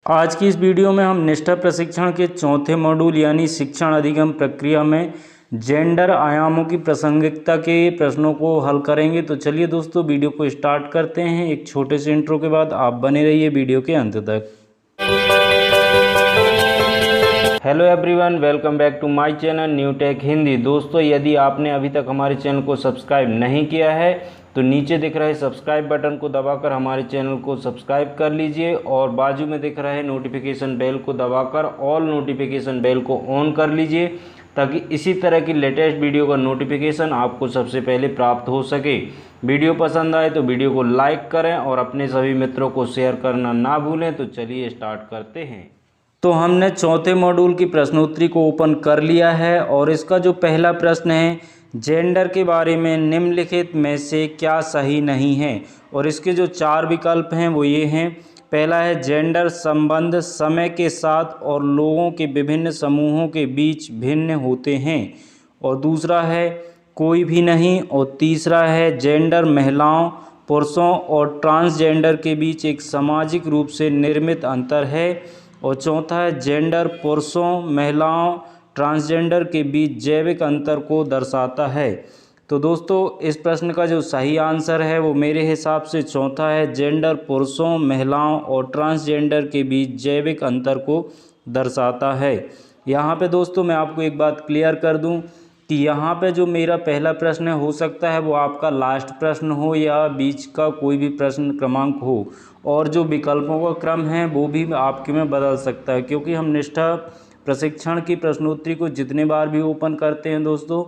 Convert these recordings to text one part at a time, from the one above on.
आज की इस वीडियो में हम निष्ठा प्रशिक्षण के चौथे मॉड्यूल यानी शिक्षण अधिगम प्रक्रिया में जेंडर आयामों की प्रासंगिकता के प्रश्नों को हल करेंगे। तो चलिए दोस्तों वीडियो को स्टार्ट करते हैं। एक छोटे से इंट्रो के बाद आप बने रहिए वीडियो के अंत तक। Hello everyone, welcome back to my channel new tech Hindi. दोस्तों यदि आपने अभी तक हमारे चैनल को सब्सक्राइब नहीं किया है तो नीचे दिख रहे सब्सक्राइब बटन को दबाकर हमारे चैनल को सब्सक्राइब कर लीजिए और बाजू में दिख रहे नोटिफिकेशन बेल को दबाकर ऑल नोटिफिकेशन बेल को ऑन कर लीजिए ताकि इसी तरह की लेटेस्ट वीडियो का नोटिफिकेशन आपको सबसे पहले प्राप्त हो सके। वीडियो पसंद आए तो वीडियो को लाइक करें और अपने सभी मित्रों को शेयर करना ना भूलें। तो चलिए स्टार्ट करते हैं। तो हमने चौथे मॉड्यूल की प्रश्नोत्तरी को ओपन कर लिया है और इसका जो पहला प्रश्न है, जेंडर के बारे में निम्नलिखित में से क्या सही नहीं है, और इसके जो चार विकल्प हैं वो ये हैं। पहला है जेंडर संबंध समय के साथ और लोगों के विभिन्न समूहों के बीच भिन्न होते हैं, और दूसरा है कोई भी नहीं, और तीसरा है जेंडर महिलाओं पुरुषों और ट्रांसजेंडर के बीच एक सामाजिक रूप से निर्मित अंतर है, और चौथा है जेंडर पुरुषों महिलाओं ट्रांसजेंडर के बीच जैविक अंतर को दर्शाता है। तो दोस्तों इस प्रश्न का जो सही आंसर है वो मेरे हिसाब से चौथा है, जेंडर पुरुषों महिलाओं और ट्रांसजेंडर के बीच जैविक अंतर को दर्शाता है। यहाँ पे दोस्तों मैं आपको एक बात क्लियर कर दूँ कि यहाँ पे जो मेरा पहला प्रश्न है हो सकता है वो आपका लास्ट प्रश्न हो या बीच का कोई भी प्रश्न क्रमांक हो, और जो विकल्पों का क्रम है वो भी आपके में बदल सकता है, क्योंकि हम निष्ठा प्रशिक्षण की प्रश्नोत्तरी को जितने बार भी ओपन करते हैं दोस्तों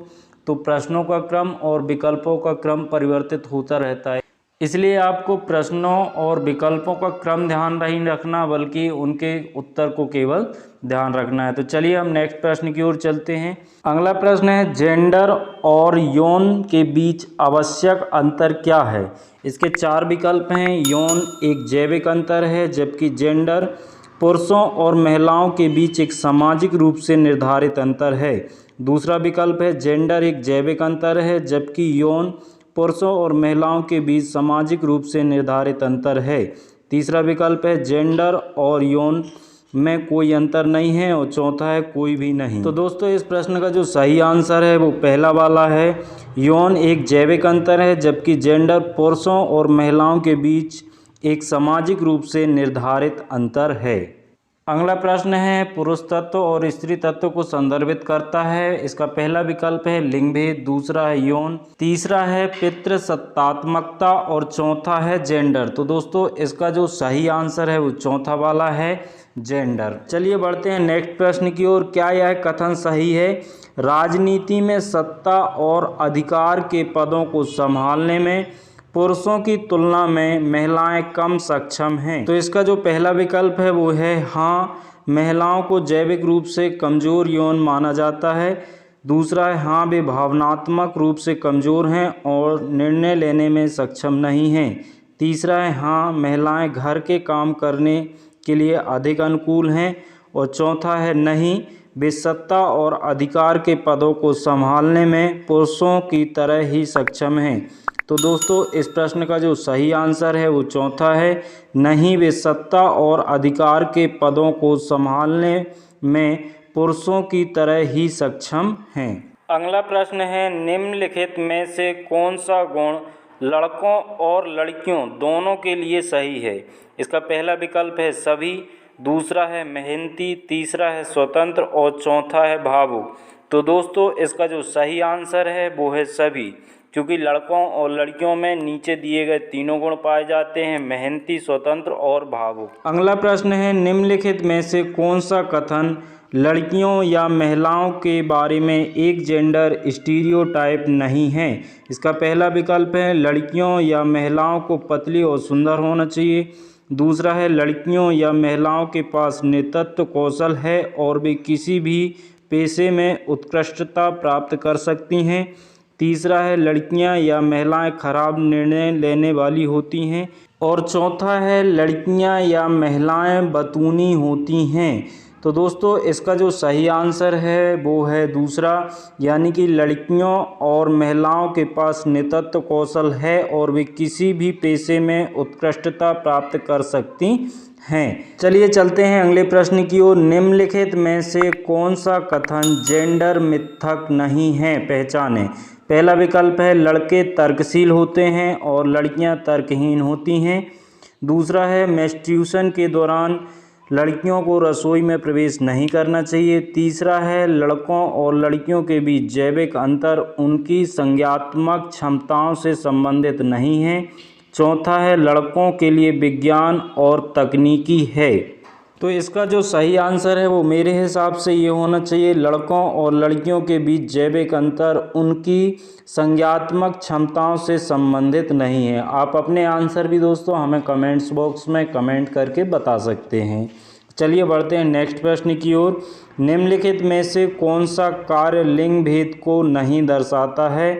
तो प्रश्नों का क्रम और विकल्पों का क्रम परिवर्तित होता रहता है। इसलिए आपको प्रश्नों और विकल्पों का क्रम ध्यान नहीं रखना बल्कि उनके उत्तर को केवल ध्यान रखना है। तो चलिए हम नेक्स्ट प्रश्न की ओर चलते हैं। अगला प्रश्न है जेंडर और यौन के बीच आवश्यक अंतर क्या है। इसके चार विकल्प हैं। यौन एक जैविक अंतर है, जबकि जेंडर पुरुषों और महिलाओं के बीच एक सामाजिक रूप से निर्धारित अंतर है। दूसरा विकल्प है जेंडर एक जैविक अंतर है, जबकि यौन पुरुषों और महिलाओं के बीच सामाजिक रूप से निर्धारित अंतर है। तीसरा विकल्प है जेंडर और यौन में कोई अंतर नहीं है, और चौथा है कोई भी नहीं। तो दोस्तों इस प्रश्न का जो सही आंसर है वो पहला वाला है, यौन एक जैविक अंतर है, जबकि जेंडर पुरुषों और महिलाओं के बीच एक सामाजिक रूप से निर्धारित अंतर है। अगला प्रश्न है पुरुष तत्व और स्त्री तत्व को संदर्भित करता है। इसका पहला विकल्प है लिंग भेद, दूसरा है यौन, तीसरा है पितृसत्तात्मकता और चौथा है जेंडर। तो दोस्तों इसका जो सही आंसर है वो चौथा वाला है, जेंडर। चलिए बढ़ते हैं नेक्स्ट प्रश्न की ओर। क्या यह कथन सही है, राजनीति में सत्ता और अधिकार के पदों को संभालने में पुरुषों की तुलना में महिलाएं कम सक्षम हैं। तो इसका जो पहला विकल्प है वो है हाँ, महिलाओं को जैविक रूप से कमज़ोर यौन माना जाता है। दूसरा है हाँ, वे भावनात्मक रूप से कमज़ोर हैं और निर्णय लेने में सक्षम नहीं हैं। तीसरा है हाँ, महिलाएं घर के काम करने के लिए अधिक अनुकूल हैं, और चौथा है नहीं, वे सत्ता और अधिकार के पदों को संभालने में पुरुषों की तरह ही सक्षम हैं। तो दोस्तों इस प्रश्न का जो सही आंसर है वो चौथा है, नहीं, वे सत्ता और अधिकार के पदों को संभालने में पुरुषों की तरह ही सक्षम हैं। अगला प्रश्न है निम्नलिखित में से कौन सा गुण लड़कों और लड़कियों दोनों के लिए सही है। इसका पहला विकल्प है सभी, दूसरा है मेहनती, तीसरा है स्वतंत्र और चौथा है भावुक। तो दोस्तों इसका जो सही आंसर है वो है सभी, क्योंकि लड़कों और लड़कियों में नीचे दिए गए तीनों गुण पाए जाते हैं, मेहनती, स्वतंत्र और भावुक। अगला प्रश्न है निम्नलिखित में से कौन सा कथन लड़कियों या महिलाओं के बारे में एक जेंडर स्टीरियोटाइप नहीं है। इसका पहला विकल्प है लड़कियों या महिलाओं को पतली और सुंदर होना चाहिए। दूसरा है लड़कियों या महिलाओं के पास नेतृत्व कौशल है और वे किसी भी पेशे में उत्कृष्टता प्राप्त कर सकती हैं। तीसरा है लड़कियां या महिलाएं खराब निर्णय लेने वाली होती हैं, और चौथा है लड़कियां या महिलाएं बतूनी होती हैं। तो दोस्तों इसका जो सही आंसर है वो है दूसरा, यानी कि लड़कियों और महिलाओं के पास नेतृत्व कौशल है और वे किसी भी पेशे में उत्कृष्टता प्राप्त कर सकती हैं। चलिए चलते हैं अगले प्रश्न की ओर। निम्नलिखित में से कौन सा कथन जेंडर मिथक नहीं है, पहचानें। पहला विकल्प है लड़के तर्कशील होते हैं और लड़कियां तर्कहीन होती हैं। दूसरा है मेंस्ट्रुएशन के दौरान लड़कियों को रसोई में प्रवेश नहीं करना चाहिए। तीसरा है लड़कों और लड़कियों के बीच जैविक अंतर उनकी संज्ञानात्मक क्षमताओं से संबंधित नहीं है। चौथा है लड़कों के लिए विज्ञान और तकनीकी है। तो इसका जो सही आंसर है वो मेरे हिसाब से ये होना चाहिए, लड़कों और लड़कियों के बीच जैविक अंतर उनकी संज्ञानात्मक क्षमताओं से संबंधित नहीं है। आप अपने आंसर भी दोस्तों हमें कमेंट्स बॉक्स में कमेंट करके बता सकते हैं। चलिए बढ़ते हैं नेक्स्ट प्रश्न की ओर। निम्नलिखित में से कौन सा कार्य लिंग भेद को नहीं दर्शाता है।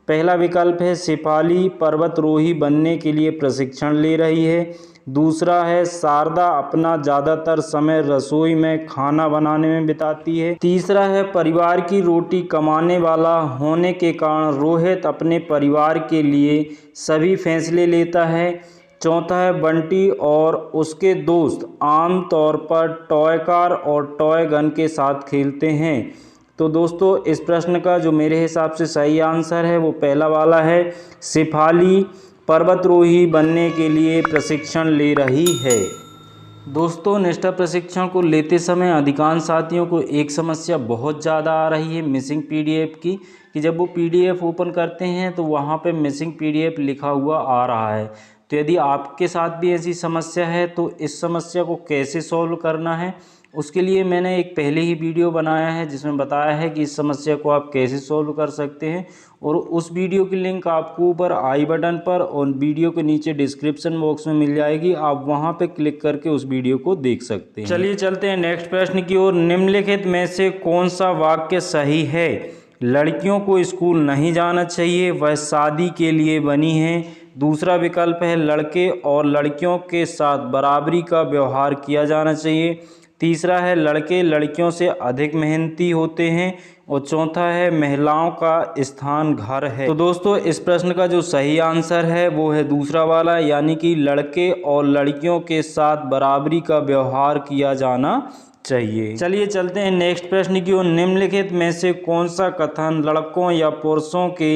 पहला विकल्प है शेफाली पर्वतारोही बनने के लिए प्रशिक्षण ले रही है। दूसरा है शारदा अपना ज़्यादातर समय रसोई में खाना बनाने में बिताती है। तीसरा है परिवार की रोटी कमाने वाला होने के कारण रोहित अपने परिवार के लिए सभी फैसले लेता है। चौथा है बंटी और उसके दोस्त आम तौर पर टॉय कार और टॉय गन के साथ खेलते हैं। तो दोस्तों इस प्रश्न का जो मेरे हिसाब से सही आंसर है वो पहला वाला है, शेफाली पर्वतारोही बनने के लिए प्रशिक्षण ले रही है। दोस्तों निष्ठा प्रशिक्षण को लेते समय अधिकांश साथियों को एक समस्या बहुत ज़्यादा आ रही है मिसिंग पीडीएफ की, कि जब वो पीडीएफ ओपन करते हैं तो वहाँ पे मिसिंग पीडीएफ लिखा हुआ आ रहा है। तो यदि आपके साथ भी ऐसी समस्या है तो इस समस्या को कैसे सॉल्व करना है उसके लिए मैंने एक पहले ही वीडियो बनाया है जिसमें बताया है कि इस समस्या को आप कैसे सॉल्व कर सकते हैं, और उस वीडियो की लिंक आपको ऊपर आई बटन पर और वीडियो के नीचे डिस्क्रिप्शन बॉक्स में मिल जाएगी। आप वहां पे क्लिक करके उस वीडियो को देख सकते हैं। चलिए चलते हैं नेक्स्ट प्रश्न की ओर। निम्नलिखित में से कौन सा वाक्य सही है। लड़कियों को स्कूल नहीं जाना चाहिए, वह शादी के लिए बनी है। दूसरा विकल्प है लड़के और लड़कियों के साथ बराबरी का व्यवहार किया जाना चाहिए। तीसरा है लड़के लड़कियों से अधिक मेहनती होते हैं। और चौथा है महिलाओं का स्थान घर है। तो दोस्तों इस प्रश्न का जो सही आंसर है वो है दूसरा वाला, यानी कि लड़के और लड़कियों के साथ बराबरी का व्यवहार किया जाना चाहिए। चलिए चलते हैं नेक्स्ट प्रश्न की ओर। निम्नलिखित में से कौन सा कथन लड़कों या पुरुषों के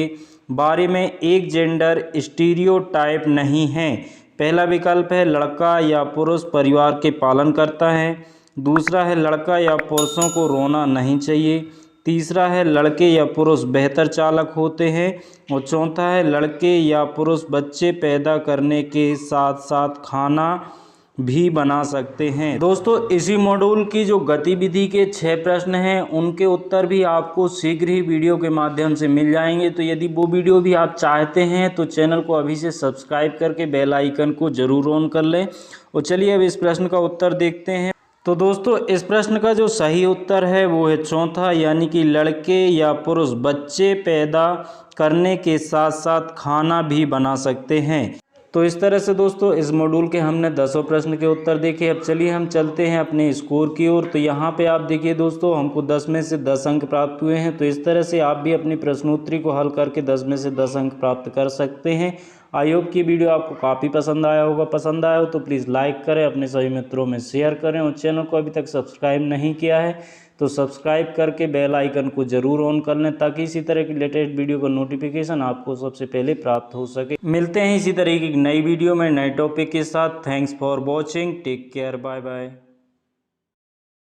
बारे में एक जेंडर स्टीरियोटाइप नहीं है। पहला विकल्प है लड़का या पुरुष परिवार के पालन करता है। दूसरा है लड़का या पुरुषों को रोना नहीं चाहिए। तीसरा है लड़के या पुरुष बेहतर चालक होते हैं। और चौथा है लड़के या पुरुष बच्चे पैदा करने के साथ साथ खाना भी बना सकते हैं। दोस्तों इसी मॉड्यूल की जो गतिविधि के 6 प्रश्न हैं उनके उत्तर भी आपको शीघ्र ही वीडियो के माध्यम से मिल जाएंगे। तो यदि वो वीडियो भी आप चाहते हैं तो चैनल को अभी से सब्सक्राइब करके बेल आइकन को जरूर ऑन कर लें। और चलिए अब इस प्रश्न का उत्तर देखते हैं। तो दोस्तों इस प्रश्न का जो सही उत्तर है वो है चौथा, यानी कि लड़के या पुरुष बच्चे पैदा करने के साथ साथ खाना भी बना सकते हैं। तो इस तरह से दोस्तों इस मॉड्यूल के हमने 10 प्रश्न के उत्तर देखे। अब चलिए हम चलते हैं अपने स्कोर की ओर। तो यहाँ पे आप देखिए दोस्तों हमको 10 में से 10 अंक प्राप्त हुए हैं। तो इस तरह से आप भी अपनी प्रश्नोत्तरी को हल करके 10 में से 10 अंक प्राप्त कर सकते हैं। आई होप कि वीडियो आपको काफ़ी पसंद आया होगा। पसंद आया हो तो प्लीज़ लाइक करें, अपने सभी मित्रों में शेयर करें, और चैनल को अभी तक सब्सक्राइब नहीं किया है तो सब्सक्राइब करके बेल आइकन को ज़रूर ऑन कर लें, ताकि इसी तरह की लेटेस्ट वीडियो का नोटिफिकेशन आपको सबसे पहले प्राप्त हो सके। मिलते हैं इसी तरह की नई वीडियो में नए टॉपिक के साथ। Thanks for watching, take care, bye bye.